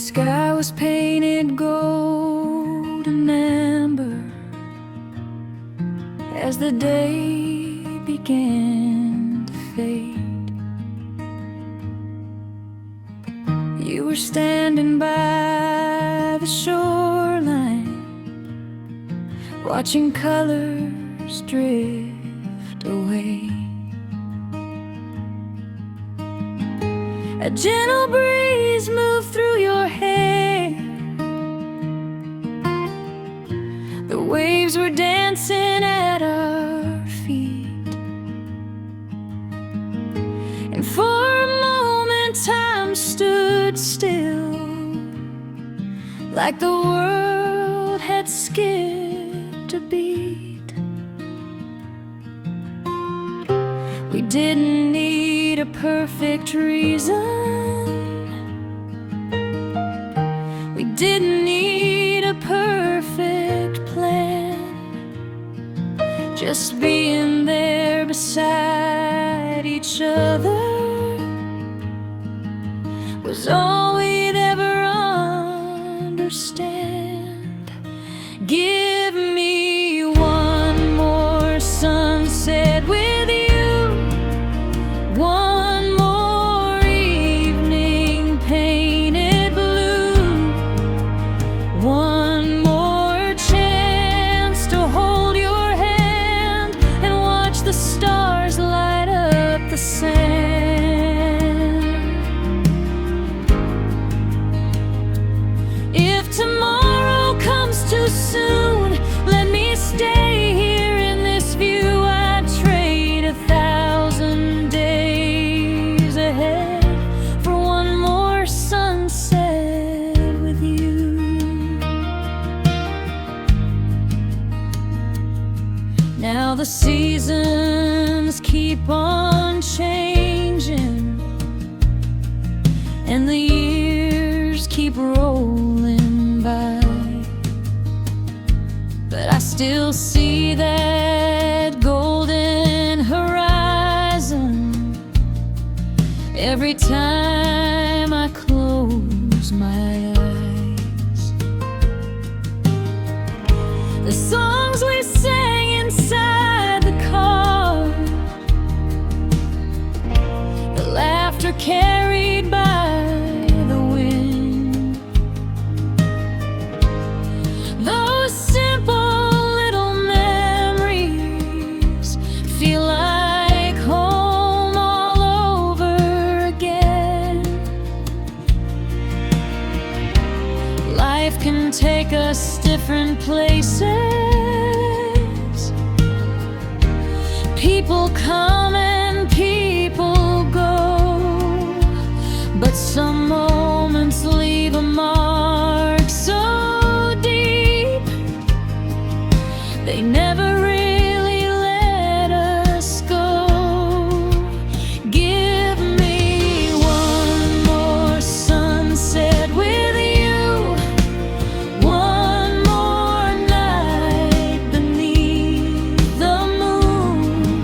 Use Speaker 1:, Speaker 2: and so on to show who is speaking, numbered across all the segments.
Speaker 1: sky was painted gold and amber as the day began to fade. You were standing by the shoreline, watching colors drift away. A gentle breeze moved through your hair. The waves were dancing at our feet, and for a moment time stood still, like the world had skipped a beat. We didn't need a perfect reason, we didn't need a perfect plan. Just being there beside each other was all we'd ever understand. Give me one more sunset with you, one more evening painted blue, one more chance to hold your hand and watch the stars light up the sand. If tomorrow comes too soon, let me stay here in this view. I'd trade 1,000 days ahead for one more sunset with you. Now the seasons keep on changing, and the years keep rolling by, but I still see that golden horizon every time I close my eyes. The songs we sang inside the car, the laughter carried by the wind, those simple little memories feel like home all over again. Life can take us different places, people come and people go, but some moments leave a mark so deep, they never really let us go. Give me one more sunset with you, one more night beneath the moon,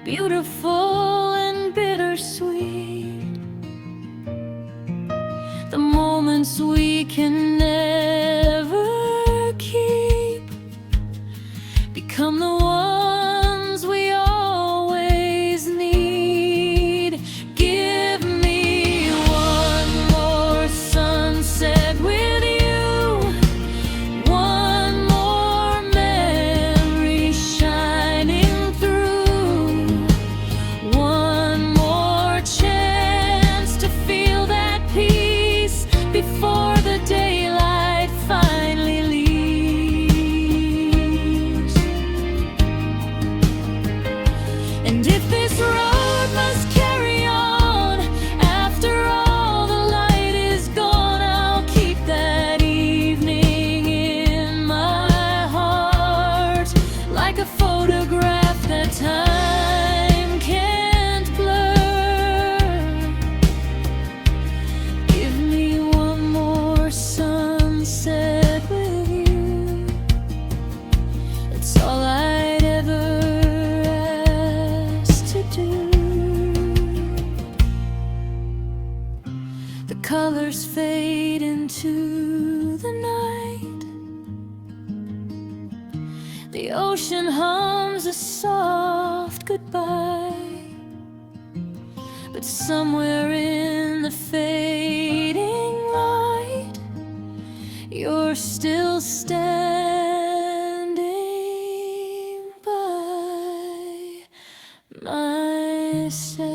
Speaker 1: beautiful and bittersweet. The moments we can never keep become the ones we always need. Give me one more sunset with you, one more memory shining through, one more chance to feel that peace before the daylight finally leaves. And if this road must carry on, after all the light is gone, I'll keep that evening in my heart, like a photograph that time can't blur. Give me one more sunset with you. It's all I'd ever ask to do. The colors fade into the night. The ocean hums a soft goodbye. But somewhere in the fading light, you're still standing by my side.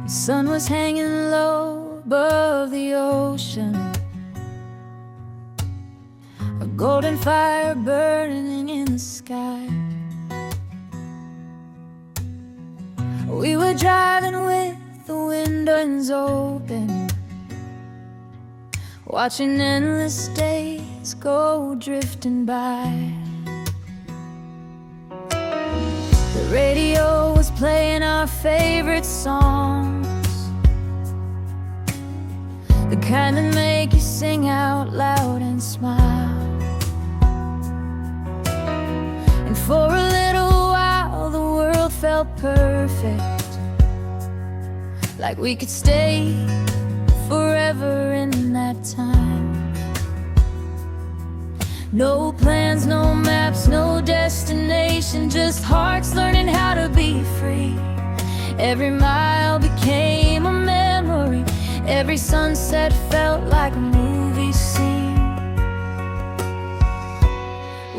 Speaker 1: The sun was hanging low above the ocean, a golden fire burning in the sky. We were driving with the windows open, watching endless days go drifting by. The radio was playing our favorite songs, the kind that make you sing out loud and smile. And for a little while the world felt perfect, like we could stay forever in that time. No plans, no maps, no destination, just hearts learning how to be free. Every mile became a memory, every sunset felt like a movie scene.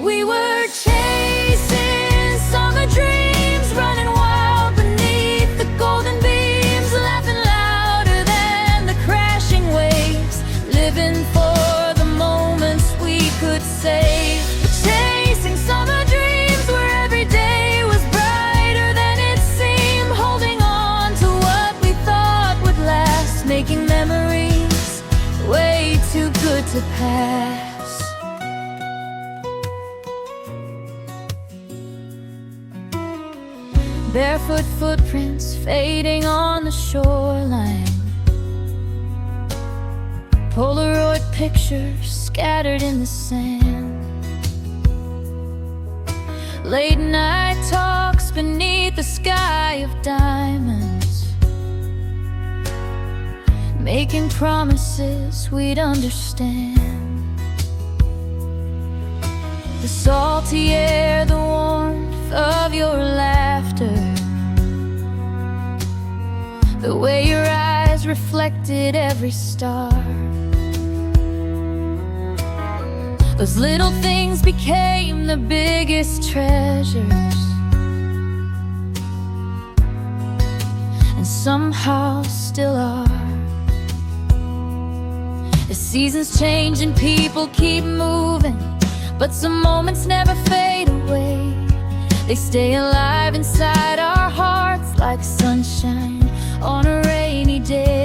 Speaker 1: We were chasing summer dreams, running wild beneath the golden beams, laughing louder than the crashing waves, living for the moments we could save. Chasing summer dreams where every day was brighter than it seemed, holding on to what we thought would last, making memories way too good to pass. Barefoot footprints fading on the shoreline, Polaroid pictures scattered in the sand, late night talks beneath the sky of diamonds, making promises we'd understand. The salty air, the warmth of your laughter, the way your eyes reflected every star. Those little things became the biggest treasures, and somehow still are. The seasons change and people keep moving, but some moments never fade away. They stay alive inside our hearts like sunshine on a rainy day.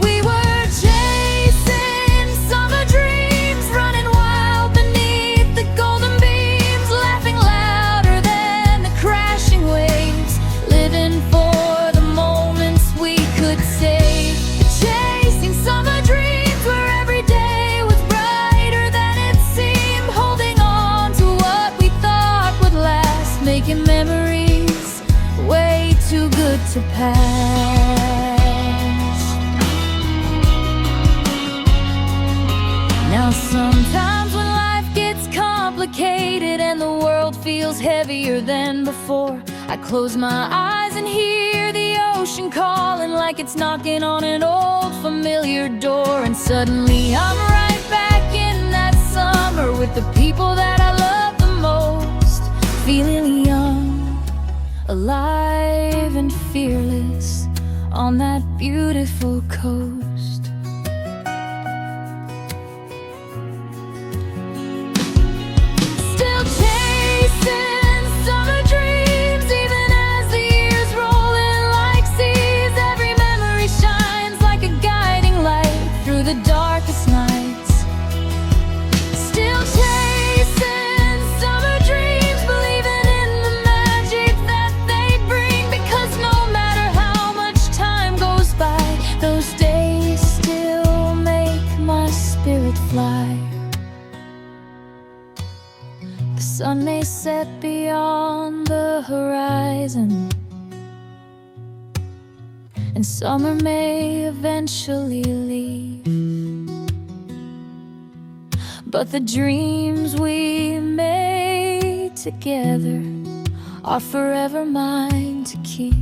Speaker 1: We were chasing summer dreams, running wild beneath the golden beams, laughing louder than the crashing waves, living for the moments we could save. Chasing summer dreams where every day was brighter than it seemed, holding on to what we thought would last, making memories way too good to pass. Now sometimes when life gets complicated and the world feels heavier than before, I close my eyes and hear the ocean calling like it's knocking on an old familiar door. And suddenly I'm right back in that summer with the people that I love the most, feeling young, alive and fearless on that beautiful coast. Still chasing summer dreams, even as the years roll in like seas. Every memory shines like a guiding light through the darkest nights. Still chasing summer dreams, believing in the magic that they bring, because no matter how much time goes by, those days still make my spirit fly. The sun may set beyond the horizon, and summer may eventually leave, but the dreams we made together are forever mine to keep.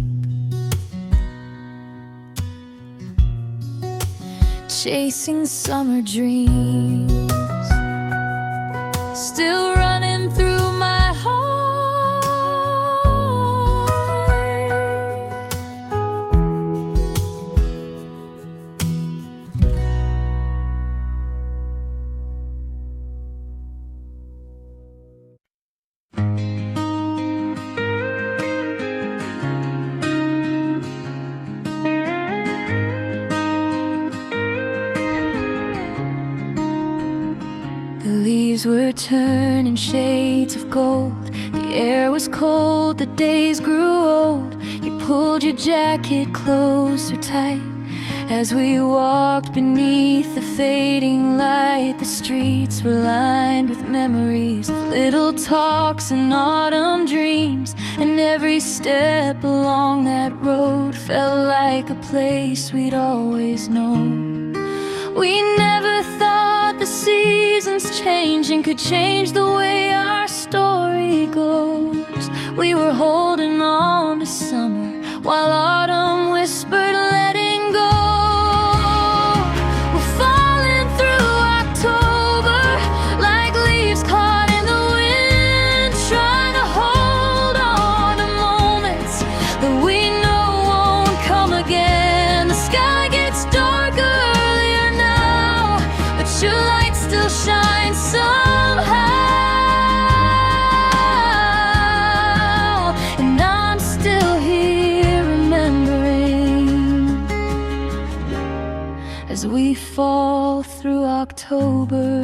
Speaker 1: Chasing summer dreams, still running through my heart. The leaves were turning shades of gold, the air was cold, the days grew old. You pulled your jacket closer tight as we walked beneath the fading light. The streets were lined with memories of little talks and autumn dreams, and every step along that road felt like a place we'd always known. We never thought the seasons changing could change the way our story goes. We were holding on to summer while autumn whispered letting go. We're falling through October like leaves caught in the wind, trying to hold on to moments that we know won't come again. The sky gets darker earlier now, but your light still shines somehow, and I'm still here remembering as we fall through October.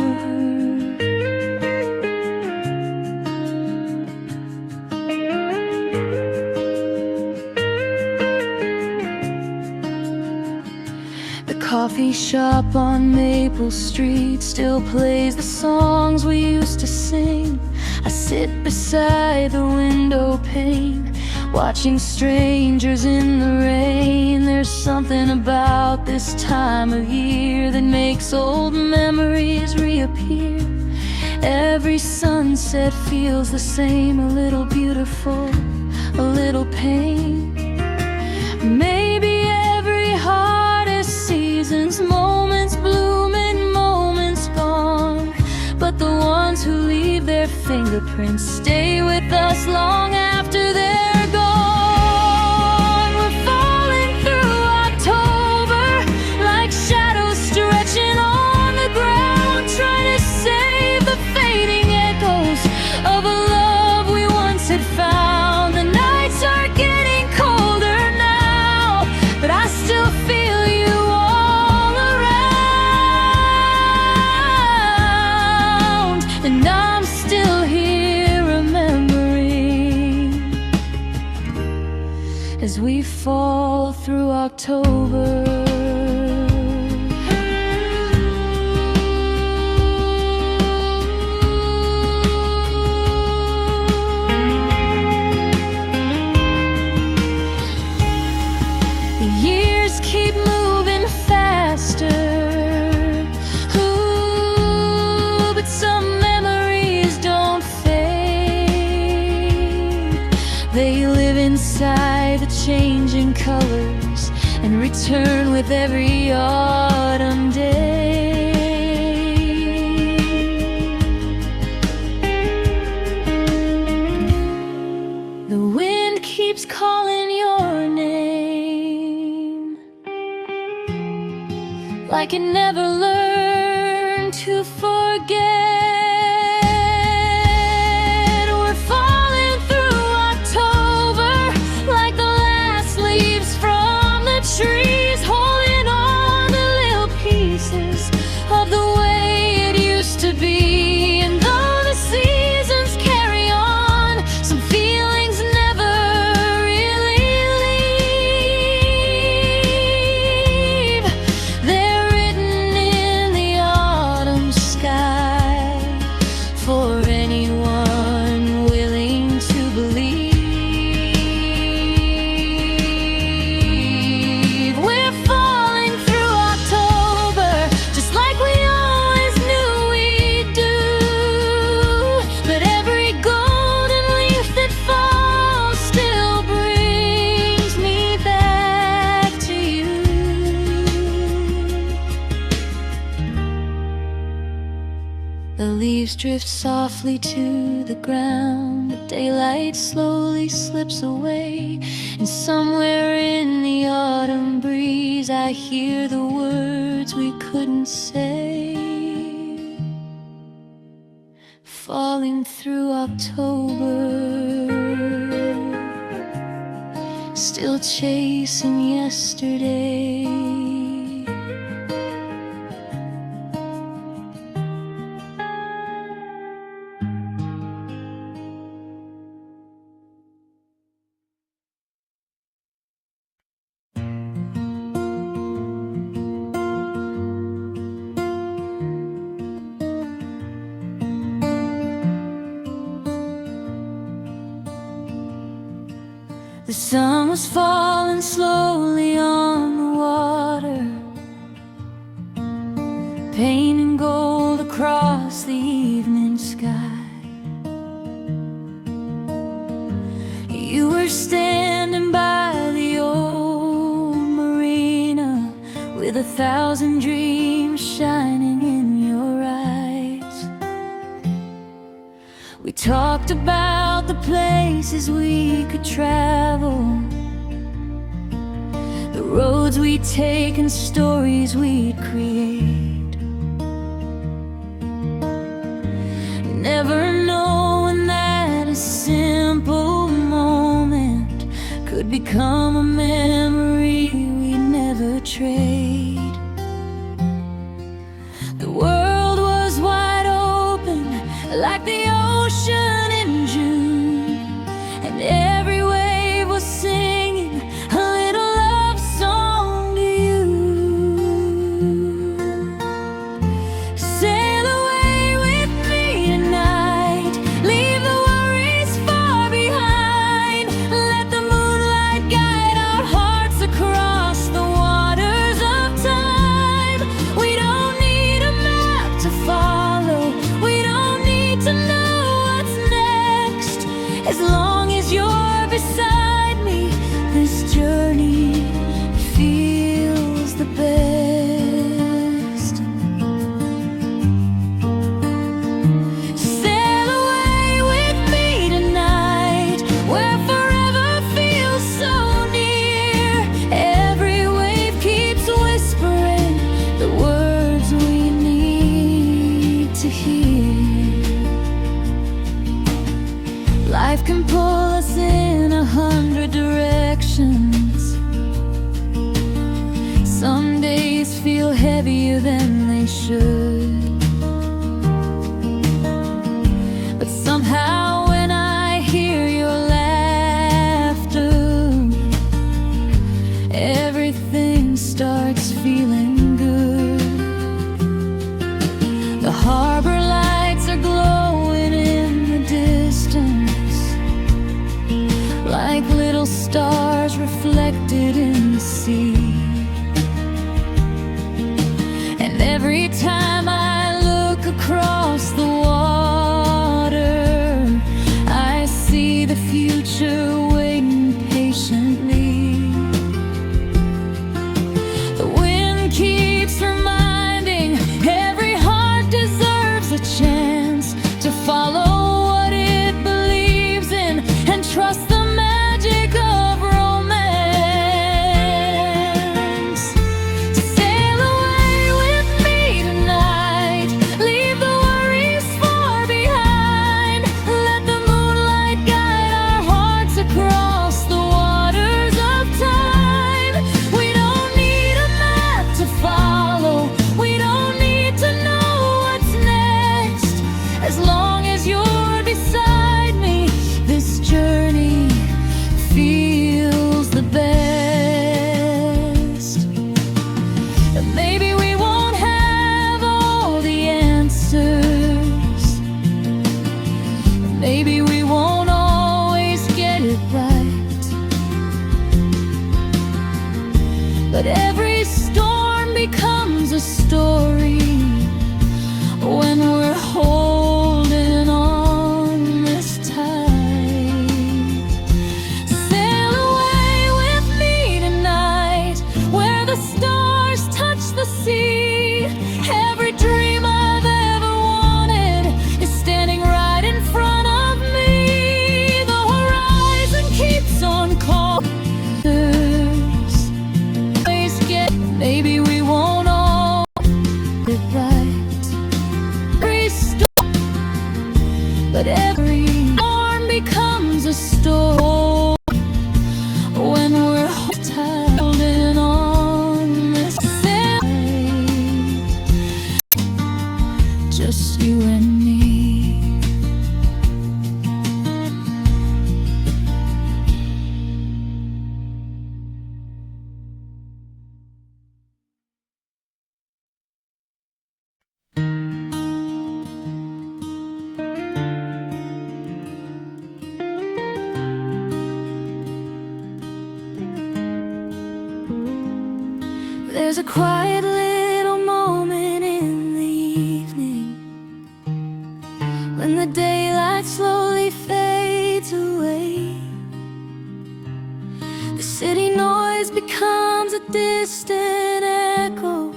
Speaker 1: The coffee shop on Maple Street still plays the songs we used to sing. I sit beside the window pane, watching strangers in the rain. There's something about this time of year that makes old memories reappear. Every sunset feels the same, a little beautiful, a little pain. Maybe every hardest season's moments blooming, moments gone, but the ones who leave their fingerprints stay with us long after they're gone. We're falling through October like shadows stretching on the ground, trying to save the fading echoes of a love as we fall through October. The years keep moving faster, ooh, but some memories don't fade. They live inside the changing colors and return with every autumn day. The wind keeps calling your name, like it never learned to forget. We're falling through October like the last leaves from the trees, holding on to little pieces of the way it used to be. And though the seasons carry on, some feelings never really leave. They're written in the autumn sky for anyone willing to believe. We're falling through October just like we always knew we'd do. But every golden leaf that falls still brings me back to you. The leaves drift softly to the ground, the daylight slowly slips away, and somewhere in the autumn breeze I hear the words we couldn't say. Falling through October, still chasing yesterday. The sun was falling slowly on the water, painting gold across the evening sky. You were standing by the old marina with 1,000 dreams shining in your eyes. We talked about the places we could travel, the roads we'd take and stories we'd create. Never knowing that a simple moment could become a memory we'd never trade. The world was wide open like the ocean in June, and every wave was singing a little love song to you. Sail away with me tonight, leave the worries far behind, let the moonlight guide our hearts across the waters of time. We don't need a map to follow, we don't need to know what's next. As long as you're beside me, this journey feels the best. Sail away with me tonight, where forever feels so near. Every wave keeps whispering the words we need to hear. Life can pull us in 100 directions. Some days feel heavier than they should, but somehow when I hear your laughter, little stars reflected in the sea. And every time I look across the water, I see the future waiting patiently. The wind keeps reminding every heart deserves a chance to follow what it believes in and trust the magic of romance. Sail away with me tonight, leave the worries far behind. Let the moonlight guide our hearts across the waters of time. We don't need a map to follow, we don't need to know what's next. As long as you're beside me, this journey feels the best. And maybe we won't have all the answers, maybe we won't always get it right, but every storm becomes a story when we're holding on this tight. Sail away with me tonight, where the stars touch the sea. Every dream I've ever wanted is standing right in front of me. The horizon keeps on calling. Maybe we won't all get it right, but every storm becomes a storm when we're holding on this side, just you and me. There's a quiet little moment in the evening when the daylight slowly fades away. The city noise becomes a distant echo,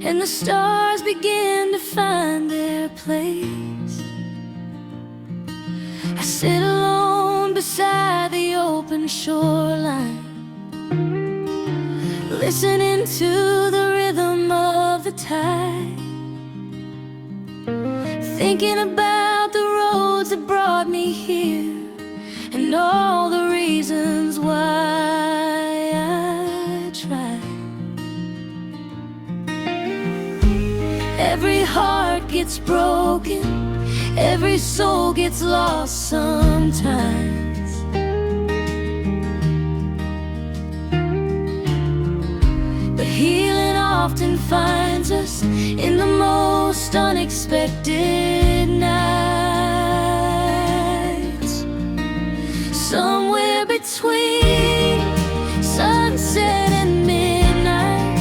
Speaker 1: and the stars begin to find their place. I sit alone beside the open shoreline, listening to the rhythm of the tide, thinking about the roads that brought me here and all the reasons why I tried. Every heart gets broken, every soul gets lost sometimes. Healing often finds us in the most unexpected nights. Somewhere between sunset and midnight,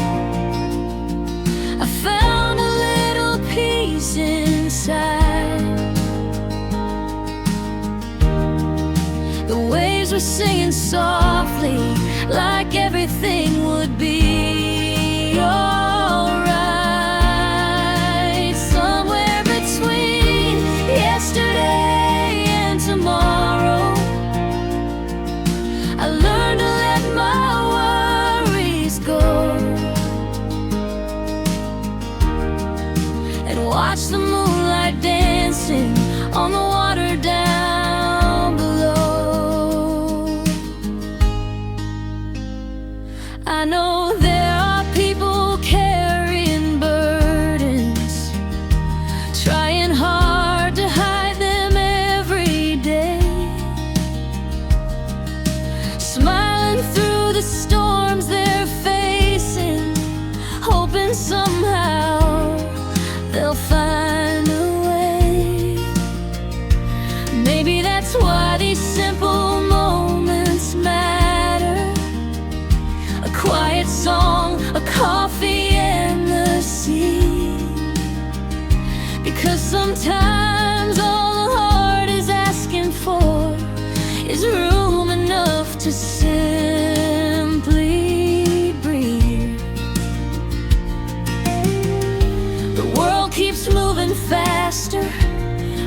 Speaker 1: I found a little peace inside. The waves were singing softly, like everything would be alright. Somewhere between yesterday and tomorrow, I learned to let my worries go and watch the moonlight dancing on the water down below. I know there are people carrying burdens, trying hard to hide them every day, smiling through the storms they're facing, hoping somehow they'll find a way. Maybe that's why these simple moments sometimes all the heart is asking for is room enough to simply breathe. The world keeps moving faster,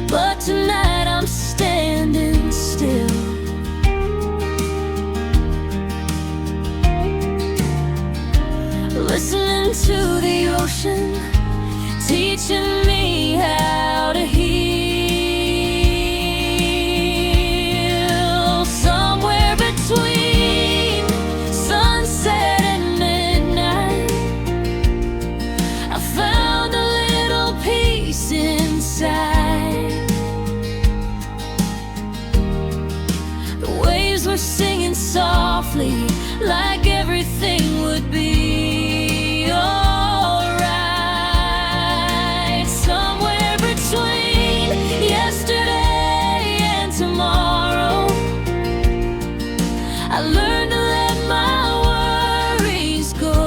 Speaker 1: but tonight I'm standing still. Listening to the ocean, teaching me how to heal. Somewhere between sunset and midnight, I found a little peace inside. The waves were singing softly, like everything would be alright. Somewhere between yesterday and tomorrow, I learned to let my worries go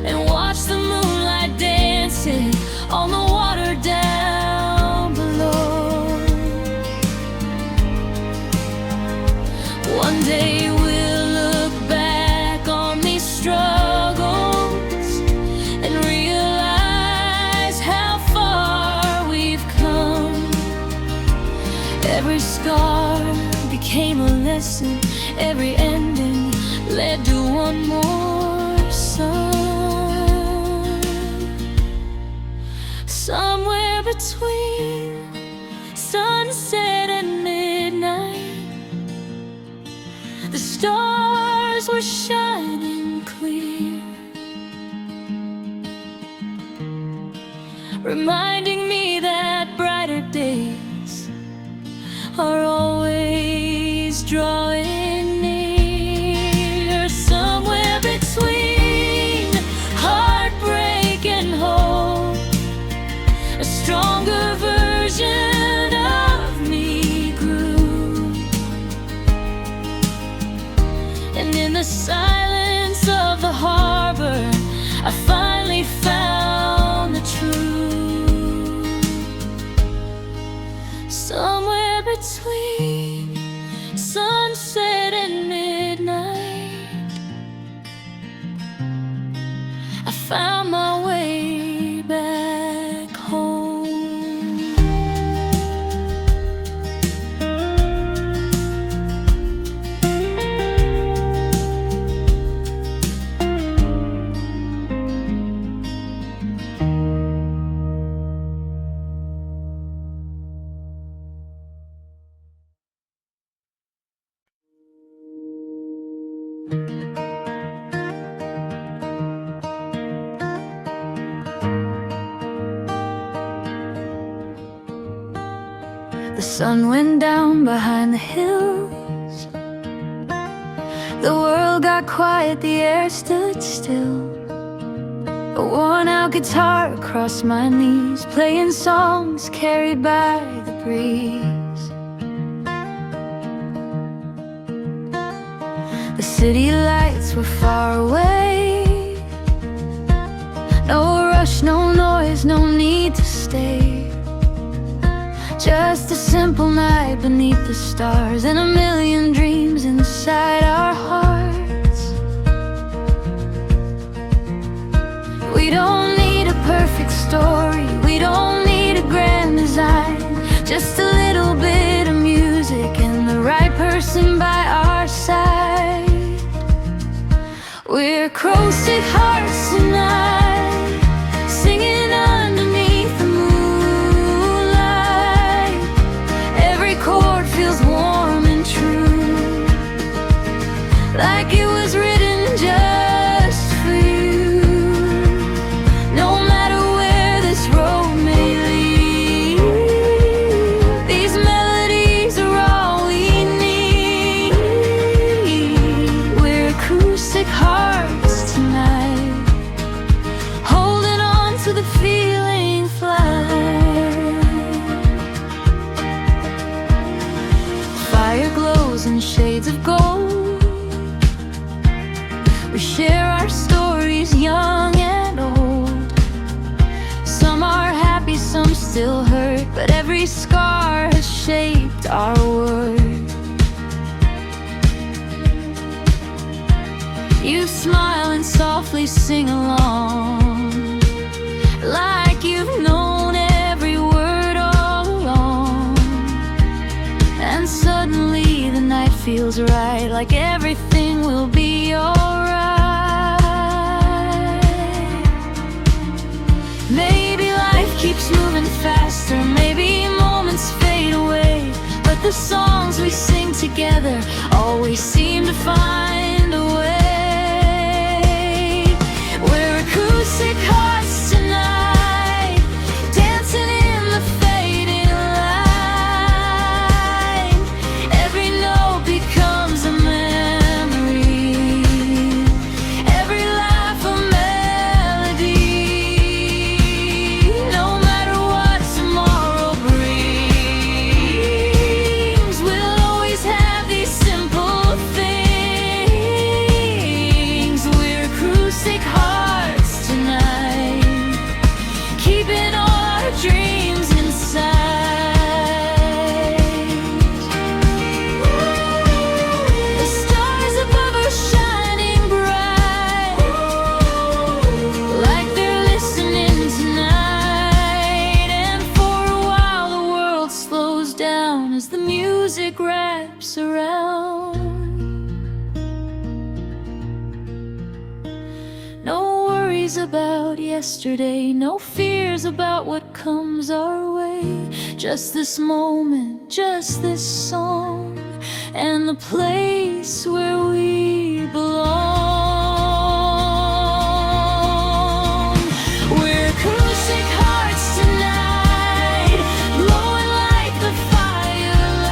Speaker 1: and watch the moonlight dancing on the water down below. One day we'll look back on these struggles and realize how far we've come. Every scar became a lesson, every ending led to one more sun. Somewhere between sunset and midnight, the stars were shining clear, reminding me that brighter days are always drawing near. Somewhere between heartbreak and hope, a stronger version of me grew. And in the silence of the harbor, I finally found the truth. Somewhere between sunset and midnight, I found my way back home. The sun went down behind the hills. The world got quiet, the air stood still. A worn-out guitar across my knees, playing songs carried by the breeze. The city lights were far away. No rush, no noise, no need to stay. Just a simple night beneath the stars, and a million dreams inside our hearts. We don't need a perfect story, we don't need a grand design. Just a little bit of music and the right person by our side. We're acoustic hearts tonight, singing underneath the moonlight. Every chord feels warm and true, like it was written just for you. No matter where this road may lead, these melodies are all we need. We're acoustic hearts tonight, holding on to the feeling fly. Fire glows in shades of gold. We share our stories, young and old. but every scar has shaped our worth. You smile and softly sing along, like you've known every word all along. And suddenly the night feels right, like everything will be alright. Maybe life keeps moving faster, maybe moments fade away, but the songs we sing together always seem to find a way. We're acoustic hearts tonight, dancing in the fading light. Every note becomes a memory, every laugh a melody. No matter what tomorrow brings, we'll always have these simple things. We're acoustic hearts tonight, keeping all our dreams inside. The stars above are shining bright, like they're listening tonight. And for a while the world slows down as the music wraps around. No worries about yesterday, no fears about what comes our way. Just this moment, just this song, and the place where we belong. We're acoustic hearts tonight, glowing like the firelight.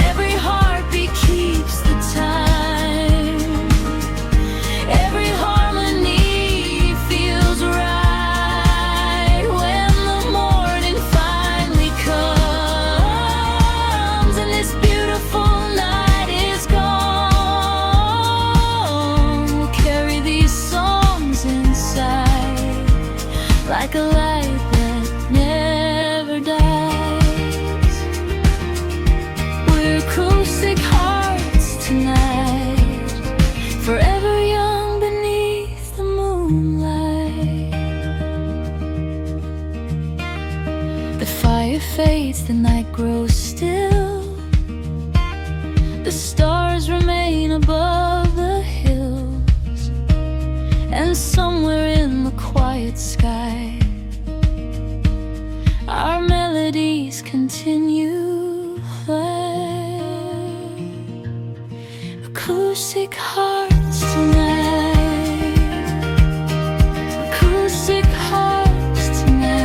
Speaker 1: Every heartbeat keeps the time, every harmony feels right. When the morning finally comes and this beautiful night is gone, we'll carry these songs inside, like a light that never dies. We're acoustic hearts tonight, forever young beneath the moonlight. The fire fades, the night grows still, the stars remain above the hills, and somewhere in the quiet sky our melodies continue flying. Acoustic hearts tonight, acoustic hearts tonight.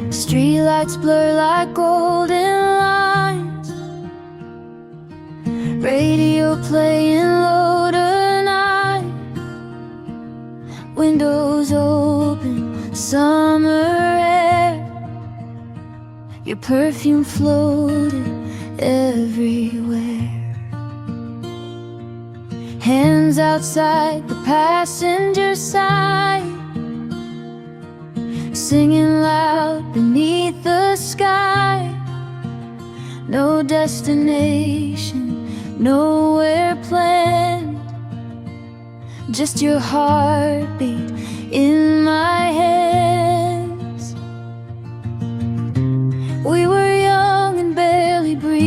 Speaker 1: Streetlights blur like golden lines, radio playing low tonight. Windows open, summer air, your perfume floating everywhere. Hands outside the passenger side, singing loud beneath the sky. No destination, nowhere planned, just your heartbeat in my hands. We were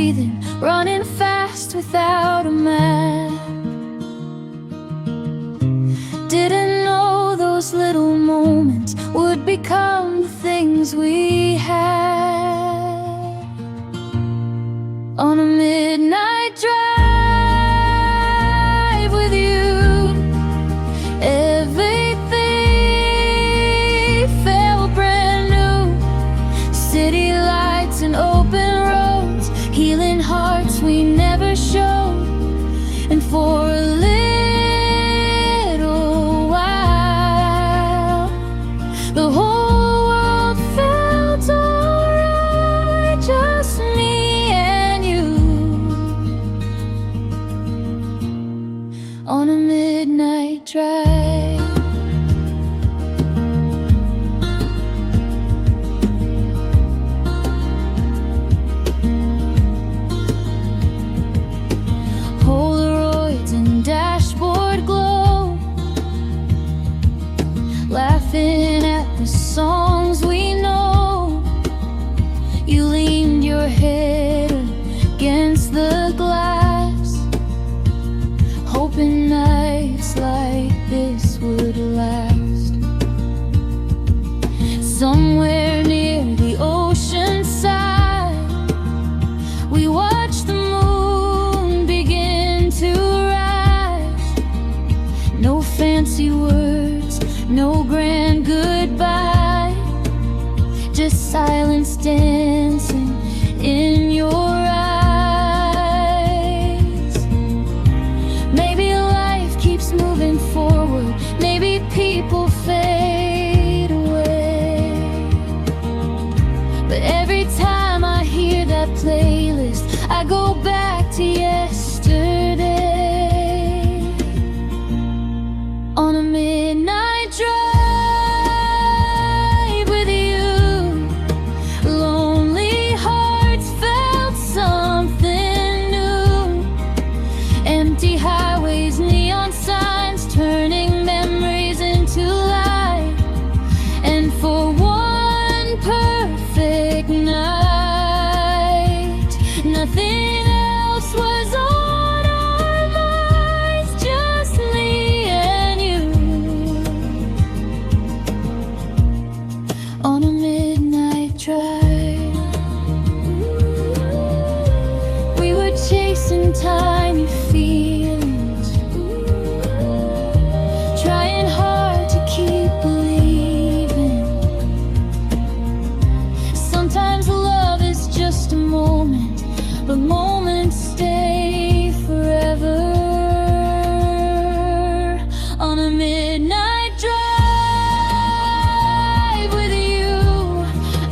Speaker 1: breathing, running fast without a map. Didn't know those little moments would become the things we had. On a midnight drive with you, everything felt brand new. City lights and open roads, healing hearts we never showed. And for a little while, the whole world felt alright, just me and you. On a midnight drive. Polaroids and dashboard glow, laughing at the songs we know. You leaned your head against the glass, hoping nights like this would last. Somewhere near the ocean side, we watched the moon begin to rise. No fancy words, no grand goodbye, just silence dancing in your eyes. Maybe life keeps moving forward, maybe people fade away, but every time I hear that playlist, I go back to yesterday. On a midnight drive with you, lonely hearts felt something new. Empty highways, neon signs, turning memories into light. And for one perfect night, nothing else was on our minds, just me and you. On a midnight drive, we were chasing tiny feelings, trying hard to keep believing. Sometimes love is just a moment, but moments stay forever. On a midnight drive with you,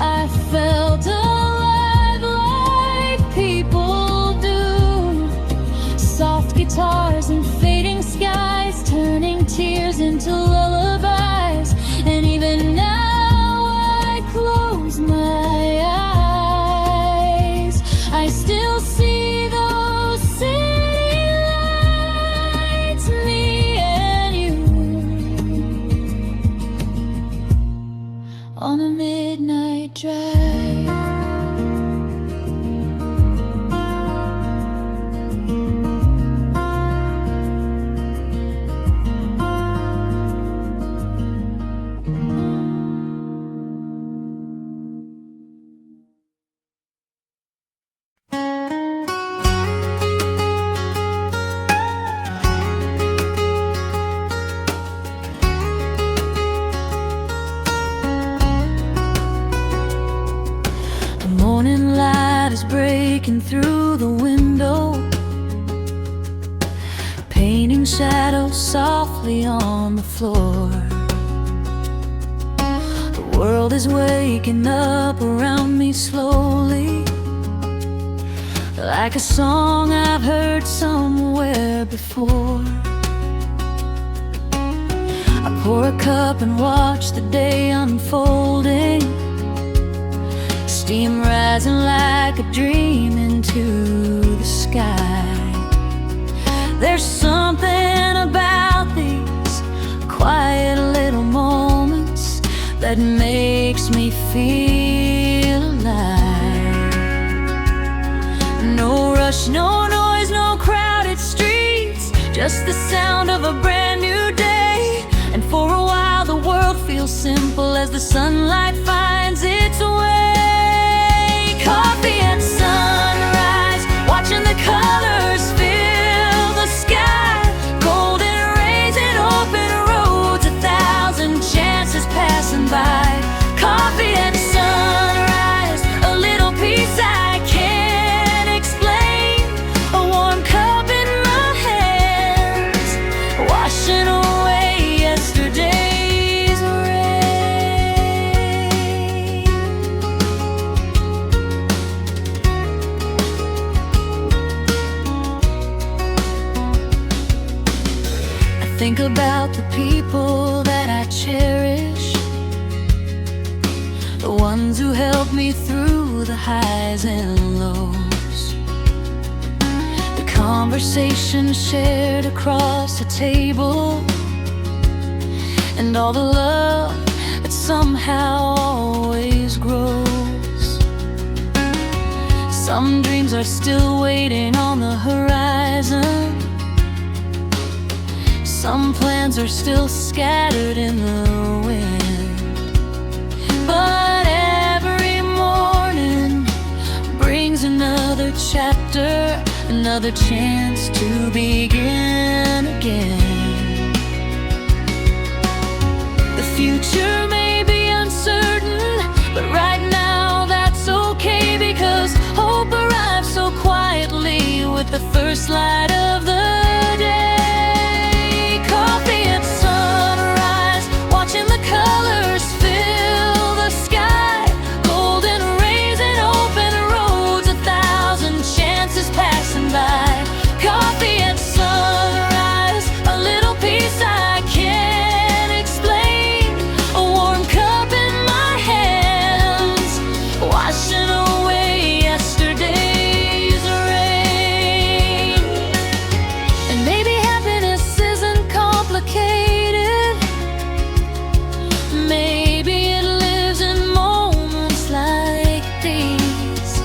Speaker 1: I felt alive like people do. Soft guitars and fading skies, turning tears into lullabies. And even now I close my eyes, I still see those city lights, me and you. On a midnight drive. The morning light is breaking through the window, painting shadows softly on the floor. The world is waking up around me slowly, like a song I've heard somewhere before. I pour a cup and watch the day unfolding, steam rising like a dream into the sky. There's something about these quiet little moments that makes me feel alive. No No noise, no crowded streets, just the sound of a brand new day. And for a while the world feels simple as the sunlight finds its way. Coffee and sunrise, watching the colors fill the sky. Golden rays and open roads, 1,000 chances passing by. Coffee and sunrise, a little peace I can't explain. A warm cup in my hands, washing away yesterday's rain. I think about the people that I cherish, the ones who helped me through the highs and lows, the conversations shared across a table, and all the love that somehow always grows. Some dreams are still waiting on the horizon, some plans are still scattered in the wind. But every morning brings another chapter, another chance to begin again. The future may be uncertain, but right now that's okay, because hope arrives so quietly with the first light of the day. Coffee at sunrise, watching the colors fill the sky. Golden rays and open roads, 1,000 chances passing by. Coffee at sunrise, a little peace I can't explain. A warm cup in my hands, washing away yesterday's rain. And maybe happiness isn't complicated. Maybe it lives in moments like these.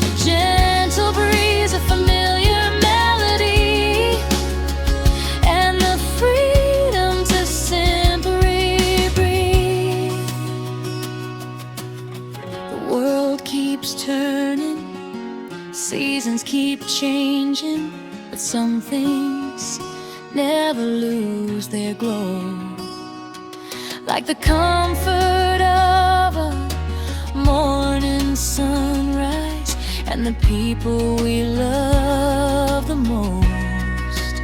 Speaker 1: A gentle breeze, a familiar melody, and the freedom to simply breathe. The world keeps turning, seasons keep changing, but some things never lose their glow. Like the comfort of a morning sunrise, and the people we love the most.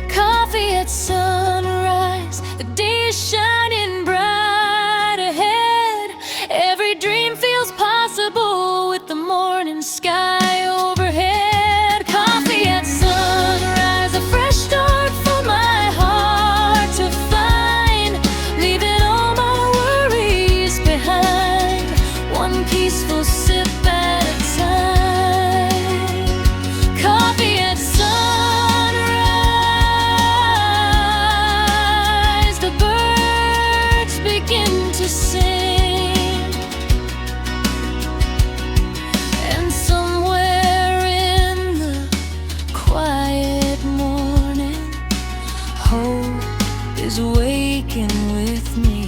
Speaker 1: Coffee at sunrise, the day is shining bright ahead. Every dream feels possible with the morning sky overhead. Coffee at sunrise, a fresh start for my heart to find, leaving all my worries behind, one peaceful sip at a time. Coffee at sunrise, the birds begin to sing, and somewhere in the quiet morning, hope is waking with me.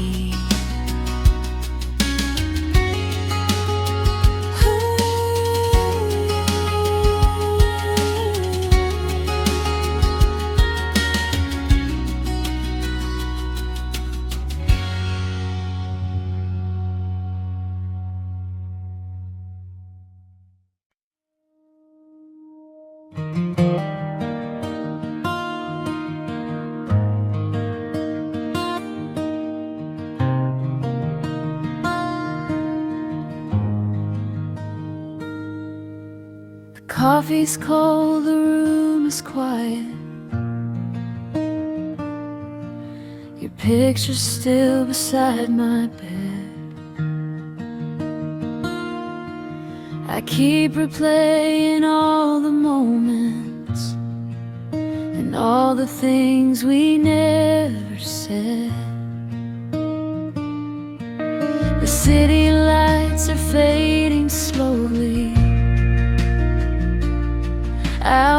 Speaker 1: The coffee's cold, the room is quiet. Your picture's still beside my bed. I keep replaying all the moments and all the things we never said. The city lights are fading slowly,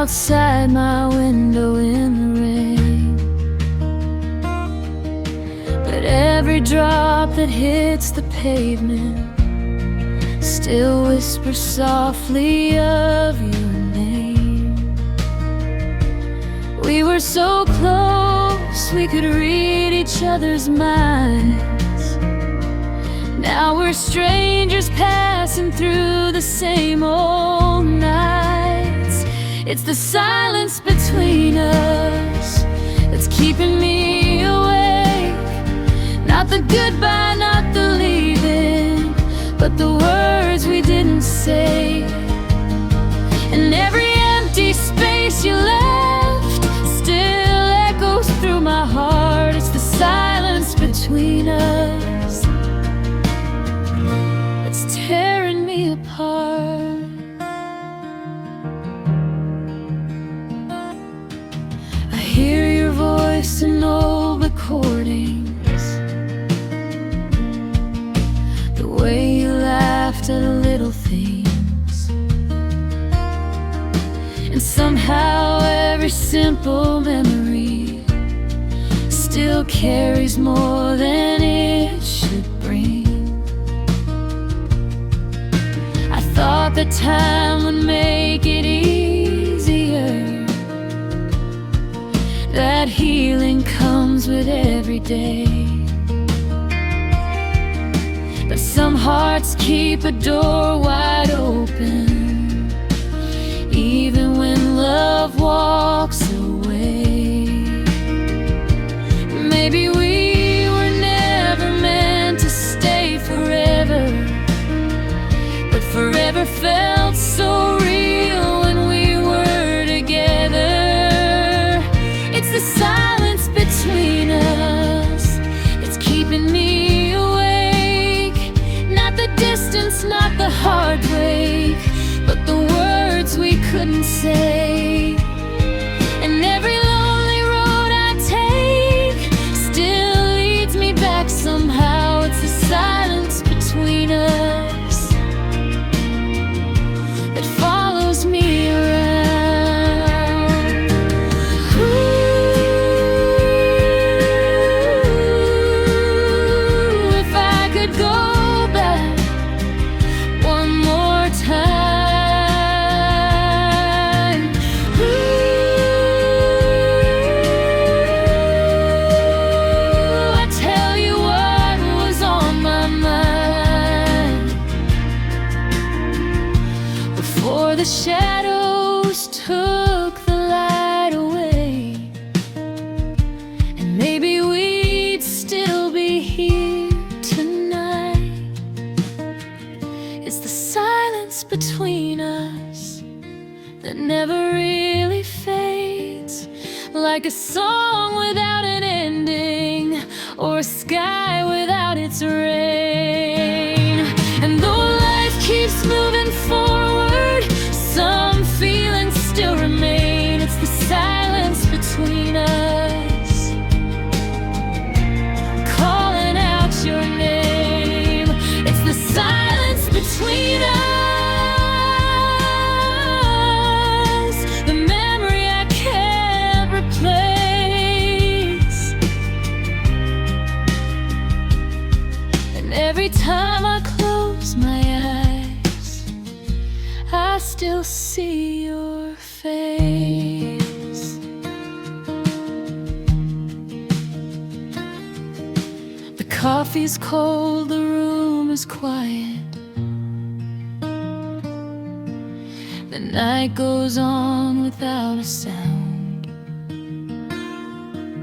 Speaker 1: outside my window in the rain, but every drop that hits the pavement still whispers softly of your name. We were so close, we could read each other's minds. Now we're strangers passing through the same old nights. It's the silence between us that's keeping me awake. Not the goodbye, not the leaving, but the words we didn't say. And every empty space you left still echoes through my heart. It's the silence between us that's tearing me apart. I hear your voice in old recordings, the way you laughed at little things, and somehow every simple memory still carries more than it should bring. I thought that time would make it easier, that healing comes with every day. But some hearts keep a door wide open, even when love walks away. Maybe we were never meant to stay forever, but forever felt so real when we were together. It's the silence between us that's keeping me awake. Not the distance, not the heartbreak, but the words we couldn't say. And every lonely road I take still leads me back somehow. It's the silence between us that follows me around. Ooh, if I could go back one more time. Ooh, I tell you what was on my mind before the shadows took the light away. And maybe we'd still be here tonight. It's the silence between us that never really fades, like a song without an ending, or a sky without its rain. And though life keeps moving forward, some feelings still remain. It's the silence between us, calling out your name. It's the silence between us, the memory I can't replace. And every time I close my eyes, I still see your face. The coffee's cold, the room is quiet. The night goes on without a sound,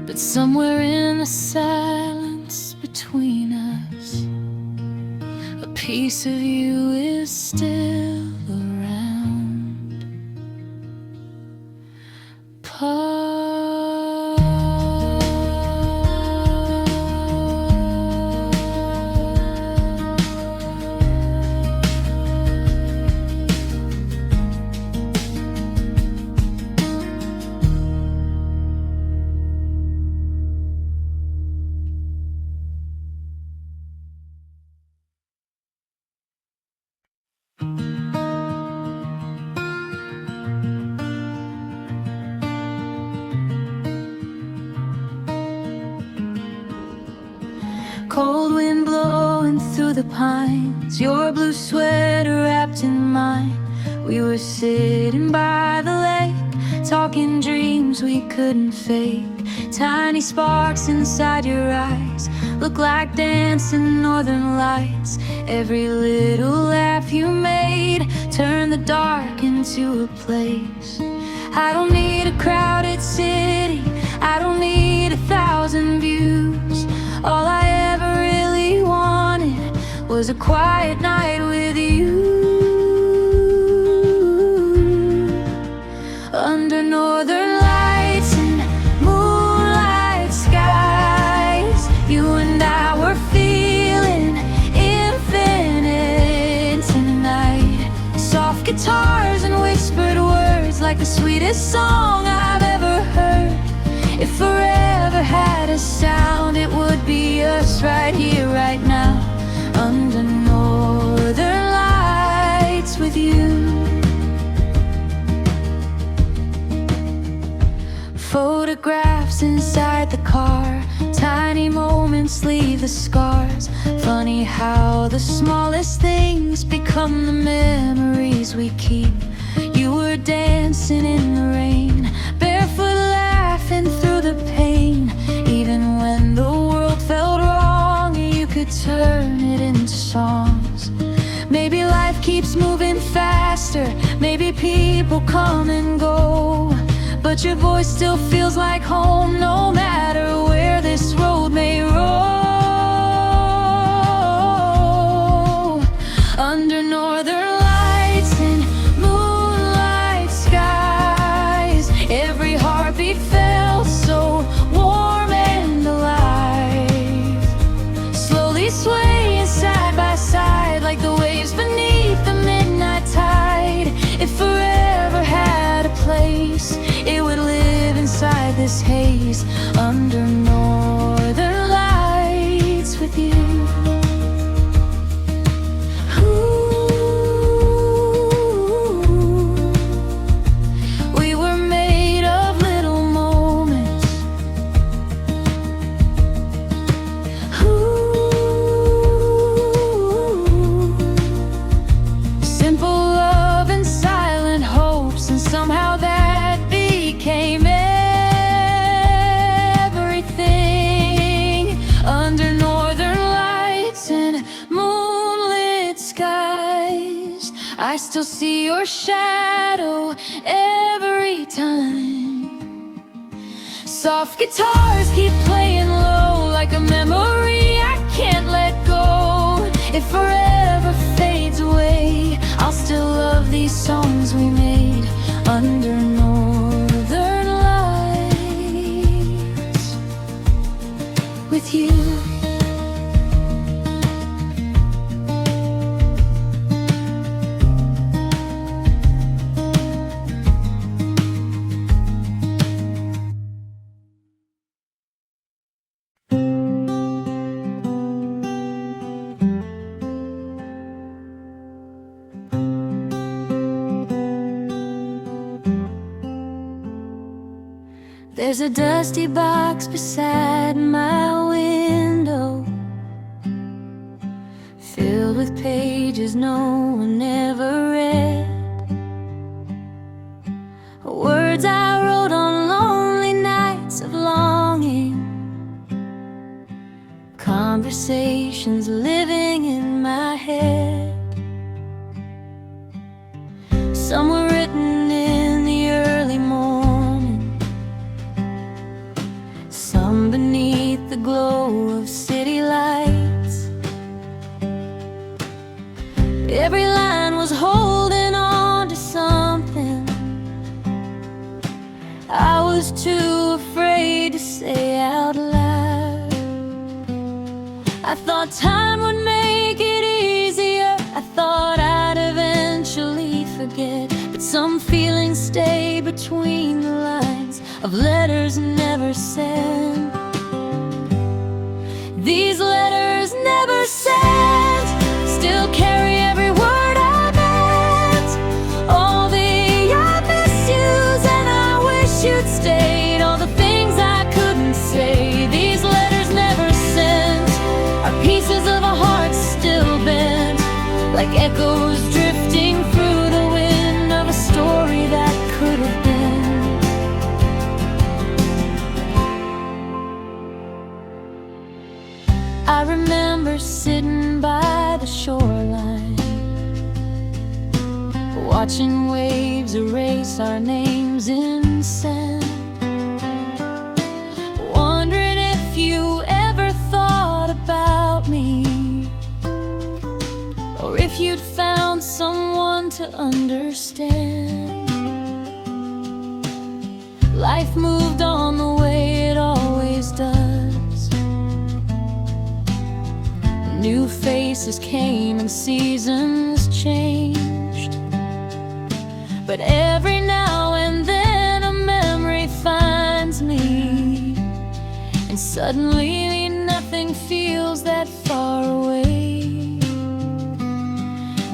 Speaker 1: but somewhere in the silence between us, a piece of you is still around. Cold wind blowing through the pines, your blue sweater wrapped in mine. We were sitting by the lake, talking dreams we couldn't fake. Tiny sparks inside your eyes look like dancing northern lights. Every little laugh you made turned the dark into a place. I don't need a crowded city, I don't need 1,000 views. All I ever really wanted was a quiet night with you. Under northern lights and moonlight skies, you and I were feeling infinite tonight. Soft guitars and whispered words like the sweetest song I've ever heard. If forever had a sound, it would be us right here, right now, under northern lights with you. Photographs inside the car, tiny moments leave the scars. Funny how the smallest things become the memories we keep. You were dancing in the rain, barefoot laughing through the pain. Even when the world felt wrong, you could turn it into songs. Maybe life keeps moving faster, maybe people come and go, but your voice still feels like home, no matter where this road may roll. Under northern lights and moonlight skies, every heartbeat felt so warm and alive. Slowly swaying side by side like the waves beneath the midnight tide. If forever had a place, it would live inside this haze, under northern lights with you. Ooh, we were made of little moments. Ooh, simple love and silent hopes, and somehow that became everything. Under northern lights and moonlit skies, I still see your shadow every time. Soft guitars keep playing low like a memory I can't let go. If forever fades away, I'll still love these songs we made under northern lights with you. There's a dusty box beside my window, filled with pages no one ever read. Words I wrote on lonely nights of longing, conversations living in my head. Some were written in the early morning, some beneath the glow of city lights. Every line was holding on to something I was too afraid to say out loud. I thought time would make it easier, I thought I'd eventually forget, but some feelings stay between the lines of letters never sent. These letters never sent still carry every word I meant. All the I miss yous and I wish you'd stayed, all the things I couldn't say. These letters never sent are like echoes drifting through the wind of a story that could have been. I remember sitting by the shoreline, watching waves erase our names in sand, wondering if you ever thought about me, or if you'd found someone to understand. Life moved on the way it always does. New faces came and seasons changed, but every now and then a memory finds me, and suddenly nothing feels that far away.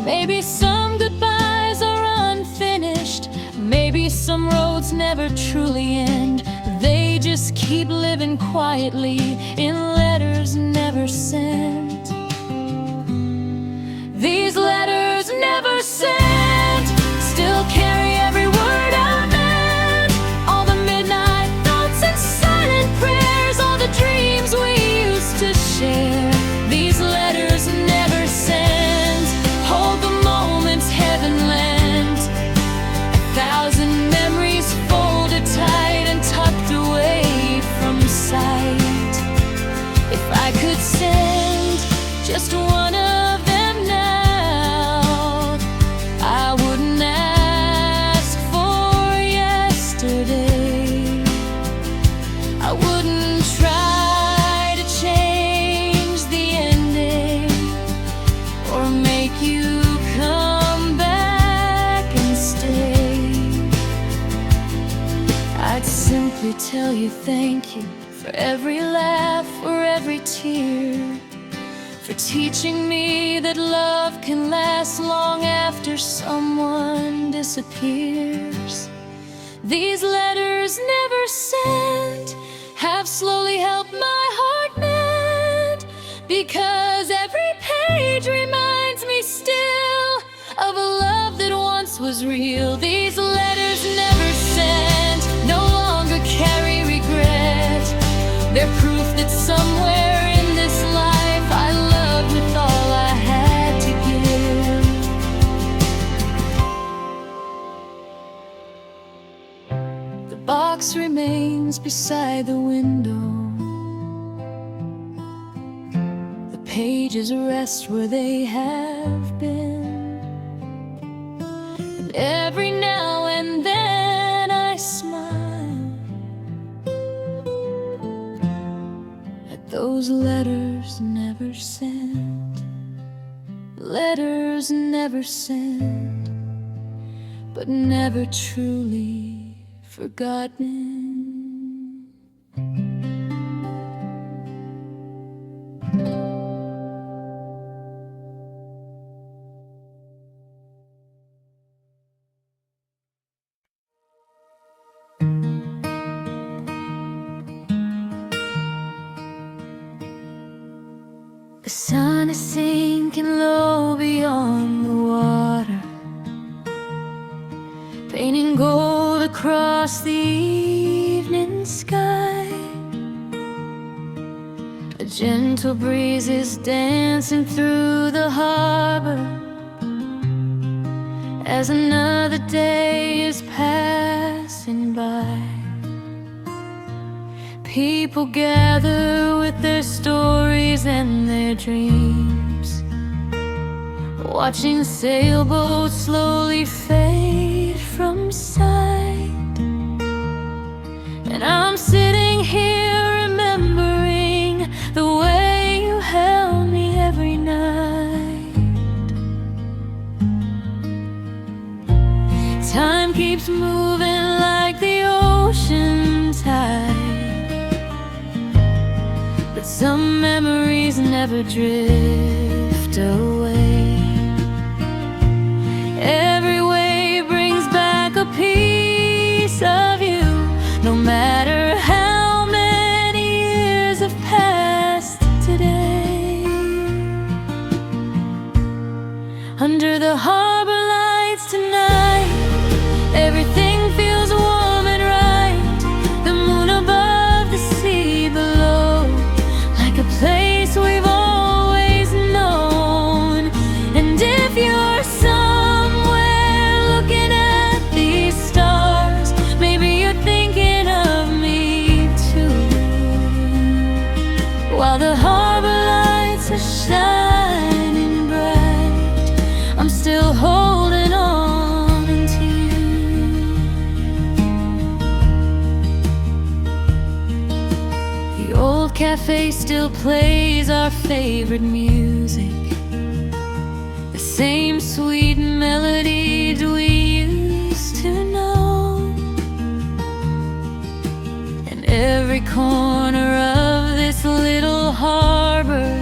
Speaker 1: Maybe some goodbyes are unfinished, maybe some roads never truly end. They just keep living quietly in letters never sent. These letters never sent still carry every word I meant. All the midnight thoughts and silent prayers, all the dreams we used to share. These letters never sent hold the moments heaven lent. 1,000 memories folded tight and tucked away from sight. If I could send just one of them now, I wouldn't ask for yesterday. I wouldn't try to change the ending or make you come back and stay. I'd simply tell you thank you for every laugh, for every tear, for teaching me that love can last long after someone disappears. These letters never sent have slowly helped my heart mend, because every page reminds me still of a love that once was real. These letters never sent no longer carry regret. They're proof that somewhere in this life I loved with all I had to give. The box remains beside the window. The pages rest where they have been, and every now and then I smile at those letters never sent. Letters never sent, but never truly forgotten. The sun is sinking low beyond the water, painting gold across the evening sky. A gentle breeze is dancing through the harbor as another day is passing by. People gather with their stories and their dreams, watching sailboats slowly fade from sight. And I'm sitting here remembering the way you held me every night. Time keeps moving like the ocean tide, but some memories never drift away. Every wave brings back a piece of you, no matter how many years have passed today. cafe still plays our favorite music, the same sweet melodies we used to know. And every corner of this little harbor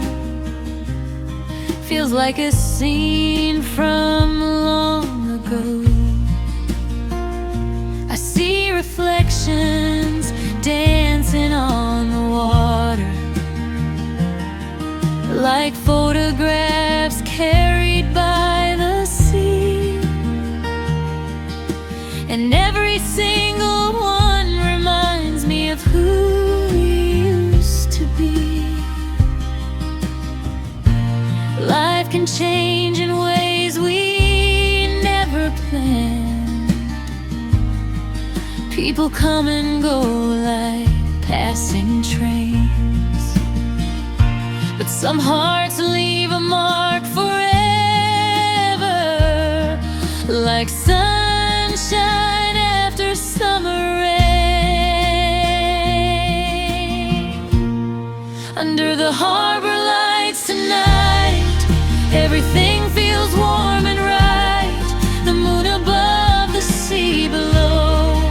Speaker 1: feels like a scene from long ago. I see reflections dancing on the water, like photographs carried by the sea. And every single one reminds me of who we used to be. Life can change in ways we never planned. People come and go like passing trains, but some hearts leave a mark forever, like sunshine after summer rain. Under the harbor lights tonight, everything feels warm and right. The moon above, the sea below,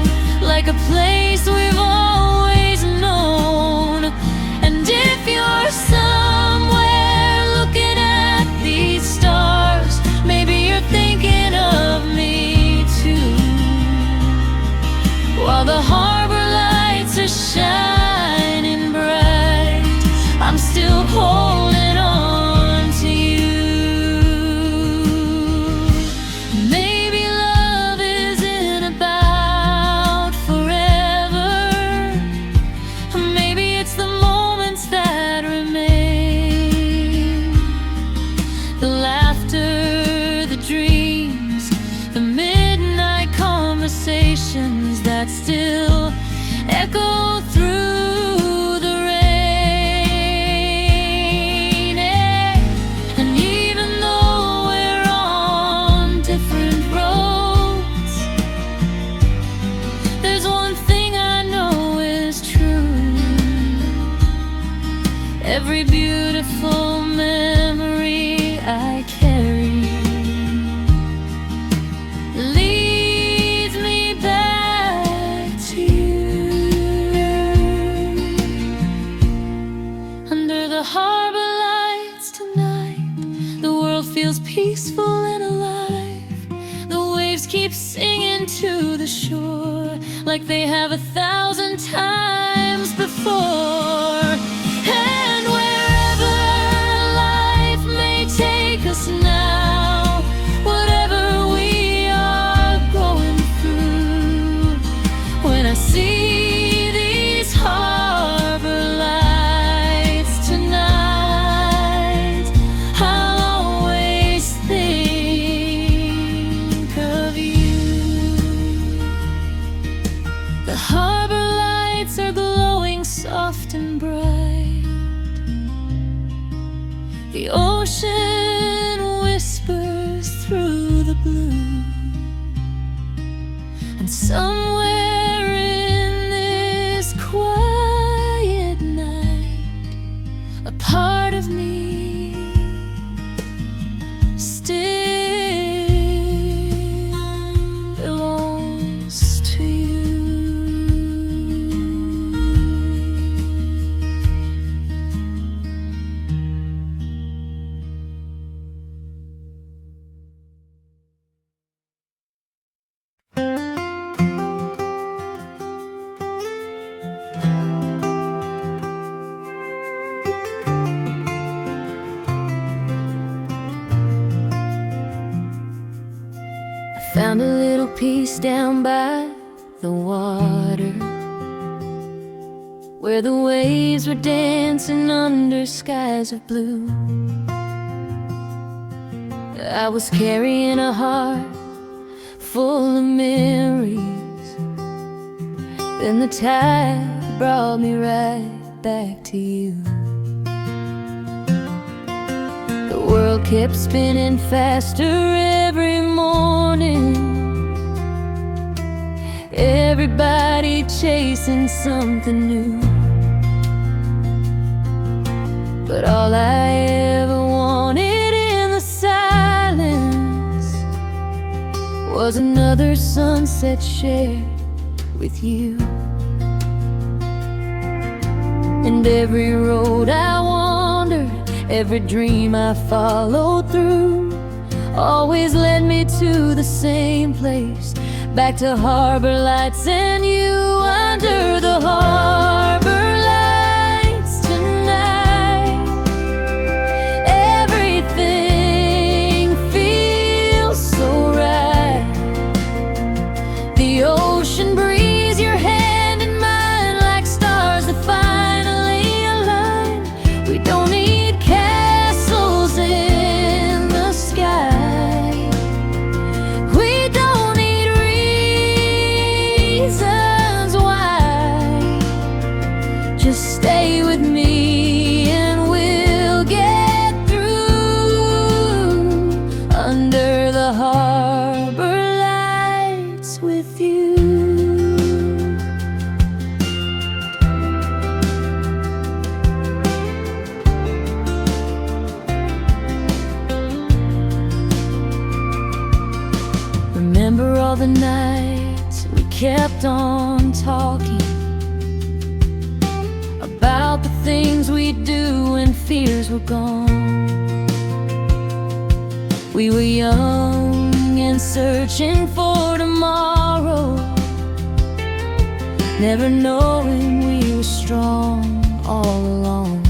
Speaker 1: like a place we've always known. And if you're somewhere looking at these stars, maybe you're thinking of me too. While the harbor lights are shining bright, I'm still holding on to you. Maybe love isn't about forever. Maybe it's the moments that remain. The laughter, the dreams, the midnight conversations that still echo through the rain. And even though we're on different roads, there's one thing I know is true. Every beautiful memory I carry leads me back to you. Under the harbor lights tonight, the world feels peaceful and alive. The waves keep singing to the shore like they have 1,000 times before. And wherever life may take us now, whatever we are going through, when I see these harbor lights tonight, I'll always think of you. The harbor lights are glowing soft and bright. The ocean whispers through the blue. And somewhere in this quiet night, a part of me still belongs to you. Found a little piece down by the water, where the waves were dancing under skies of blue. I was carrying a heart full of memories, then the tide brought me right back to you. The world kept spinning faster every morning, everybody chasing something new. But all I ever wanted in the silence was another sunset shared with you. And every road I wandered, every dream I followed through, always led me to the same place, back to harbor lights and you. Under the harbor lights tonight, everything feels so right. The ocean breeze, your hand in mine, like stars that finally align. We don't need castles in the sky, we don't need reasons why. Just stay with me and we'll get through. Under the harbor lights with you. Remember all the nights we kept on talking about the things we'd do when fears were gone. We were young and searching for tomorrow, never knowing we were strong all along.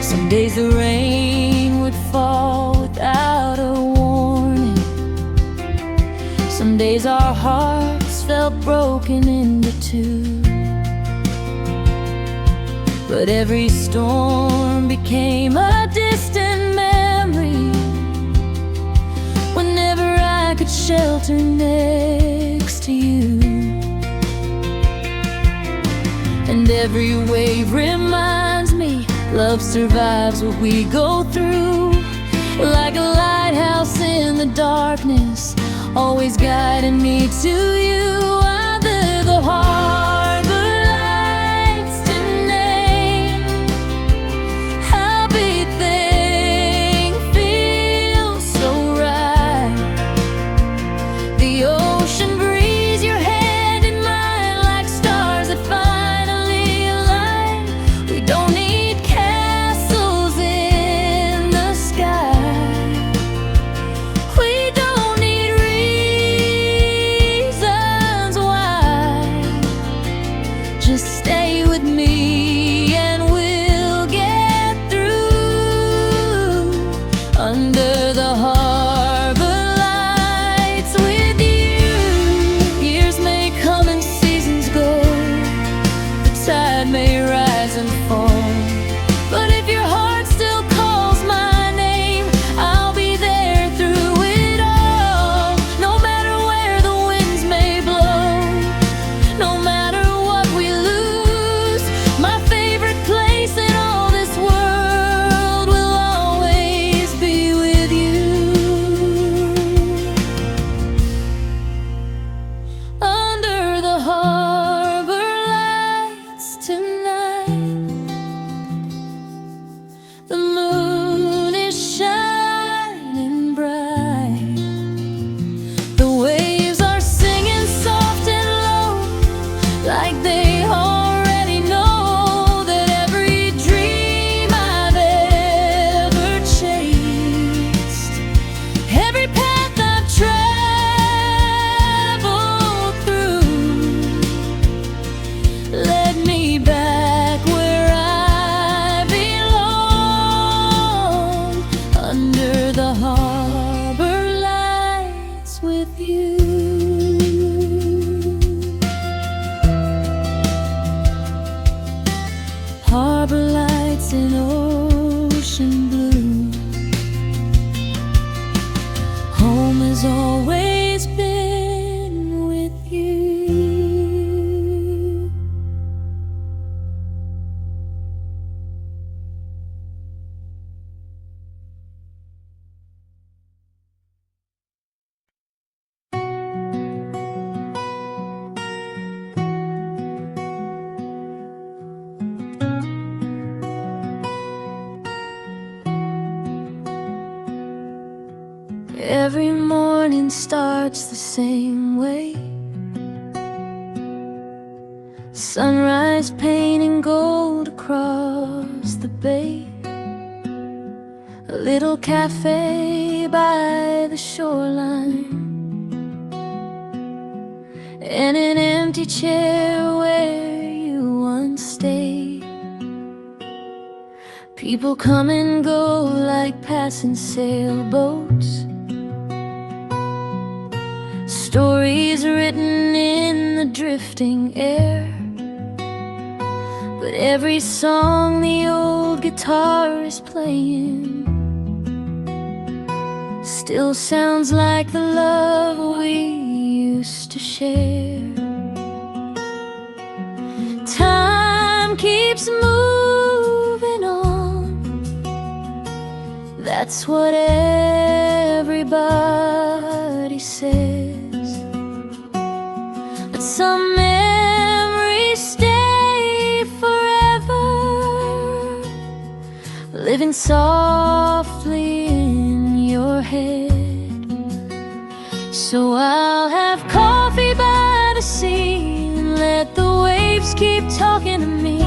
Speaker 1: Some days the rain would fall without a warning. Some days our hearts felt broken into two. But every storm became a distant memory whenever I could shelter next to you. And every wave reminds me love survives what we go through, like a lighthouse in the darkness, always guiding me to you. Under the harbor lights tonight, everything feels so right. The ocean breeze, your hand in mine, like stars that finally align. We don't need castles in the sky, we don't need reasons why. Just stay with me and we'll get through. Under the harbor lights with you. Years may come and seasons go, the tide may rise and fall, but if your heart still calls my name, I'll be there through it all. No matter where the winds may blow, no matter what we lose, my favorite place in all this world will always be with you. Under the harbor lights tonight, the moon is shining bright. The waves are singing soft and low, like they already know that every dream I've ever chased, every path I've traveled through, led me back where I belong. Under the harbor lights with you. Harbor lights in ocean blue, home has always been with you. Every morning starts the same way. Sunrise painting gold across the bay. A little cafe by the shoreline, and an empty chair where you once stayed. People come and go like passing sailboats. Stories written in the drifting air. But every song the old guitar is playing still sounds like the love we used to share. Time keeps moving on, that's what everybody says. But some memories stay forever, living softly in your head. So I'll have coffee by the sea and let the waves keep talking to me.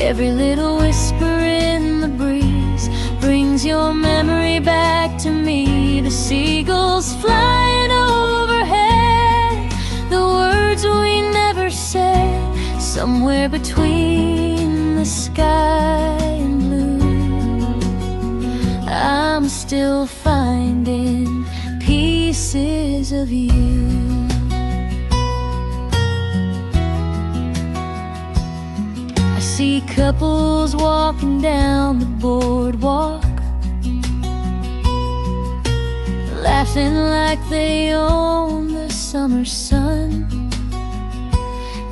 Speaker 1: Every little whisper in the breeze brings your memory back to me. The seagulls flying overhead, the words we never said, somewhere between the sky and blue. I'm still finding pieces of you. I see couples walking down the boardwalk, laughing like they own the summer sun.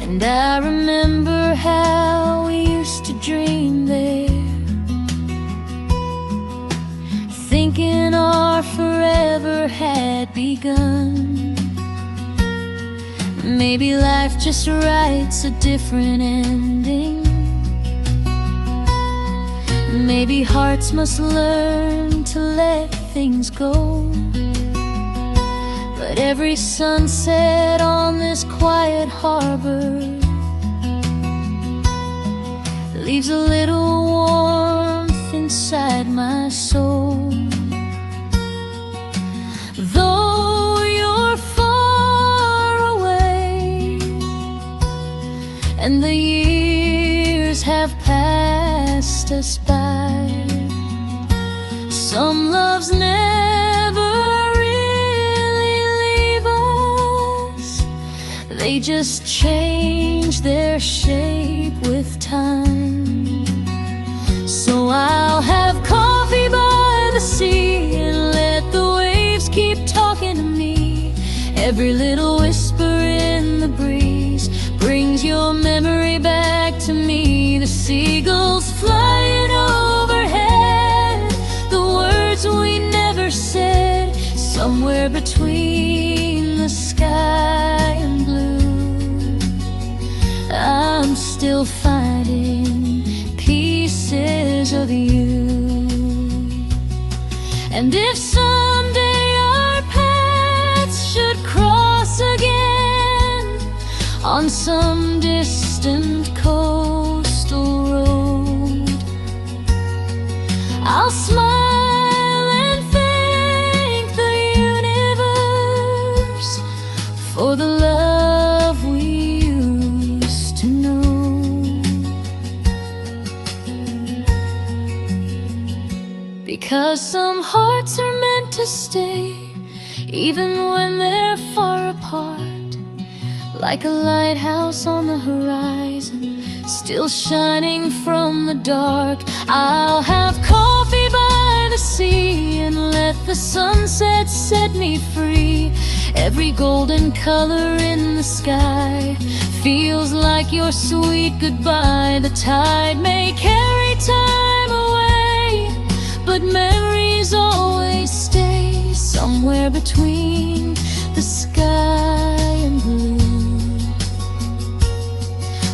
Speaker 1: And I remember how we used to dream there, thinking our forever had begun. Maybe life just writes a different ending. Maybe hearts must learn to let things go. But every sunset on this quiet harbor leaves a little warmth inside my soul. Though you're far away and the years have passed us by, some loves never really leave us. They just change their shape with time. So I'll have coffee by the sea and let the waves keep talking to me. Every little whisper in the breeze brings your memory back to me. The seagulls flying overhead, the words we never said, somewhere between the sky and blue. I'm still finding pieces of you. And if someday our paths should cross again on some distant coastal road, I'll smile and thank the universe for the love we used to know. Because some hearts are meant to stay, even when they're far apart, like a lighthouse on the horizon, still shining from the dark. I'll have coffee by the sea and let the sunset set me free. Every golden color in the sky feels like your sweet goodbye. The tide may carry time away, but memories always stay somewhere between the sky and blue.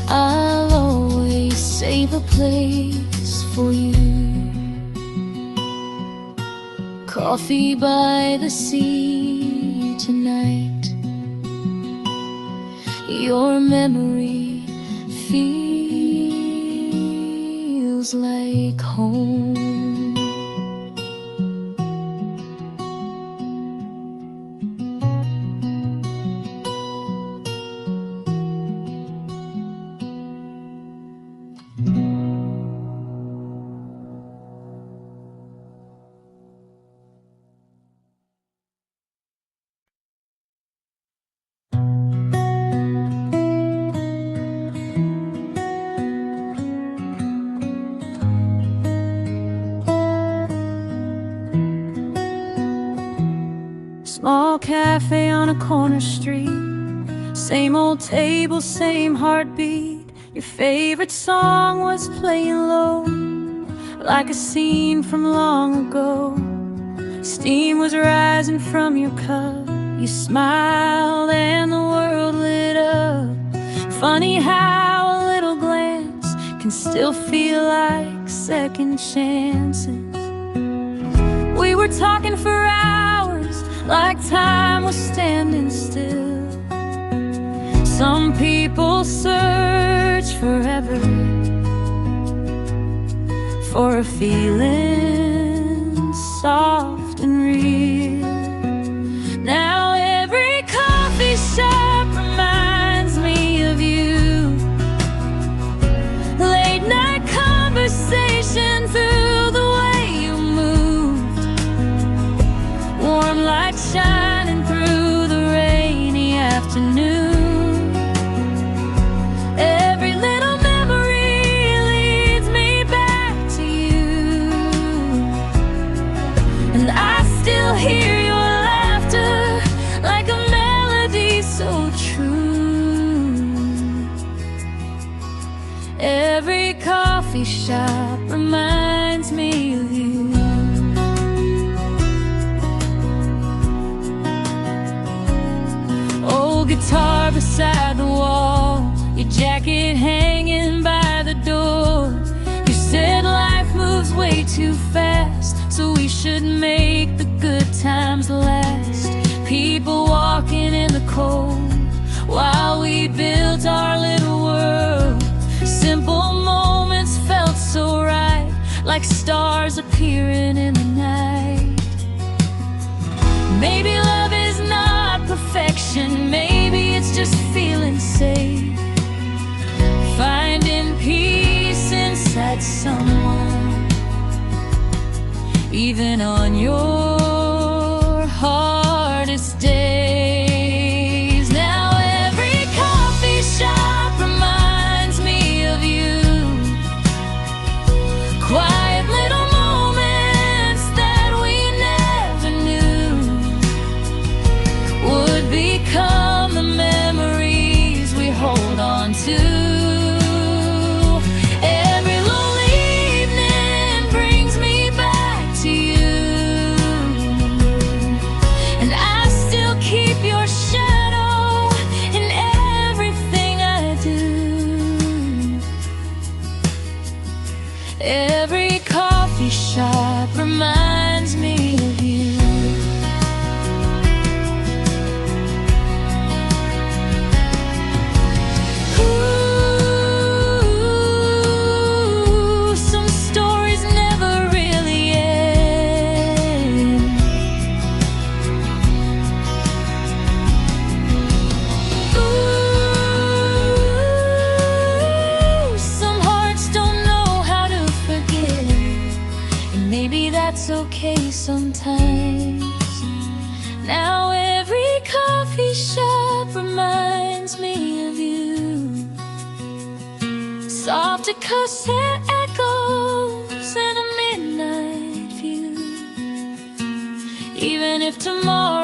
Speaker 1: I'll always save a place for you. Coffee by the sea tonight. Your memory feels like home. Small cafe on a corner street, same old table, same heartbeat. Your favorite song was playing low, like a scene from long ago. Steam was rising from your cup. You smiled and the world lit up. Funny how a little glance can still feel like second chances. We were talking for hours, like time was standing still. Some people search forever for a feeling soft and real. Now every coffee shop reminds me of you. Late night conversation through the way you moved. Warm light shining through the rainy afternoon. Every little memory leads me back to you, and I still hear your laughter like a melody so true. Every coffee shop reminds me of you. Old guitar beside the wall, your jacket hanging by the door. You said life moves way too fast, so we should make the good times last. People walking in the cold while we built our little world. Simple moments felt so right, like stars appearing in the night. Maybe love is not perfection, maybe it's just feeling safe, finding peace inside someone, even on your hardest days. Now every coffee shop reminds me of you. Quiet little moments that we never knew would become the memories we hold on to. Every lonely evening brings me back to you, and I still keep your shadow in everything I do. Every coffee shop reminds me of you. Ooh, some stories never really end. Ooh, some hearts don't know how to forget, and maybe that's okay sometimes. Now every coffee shop reminds me of you. Soft acoustic echoes and a midnight view. Even if tomorrow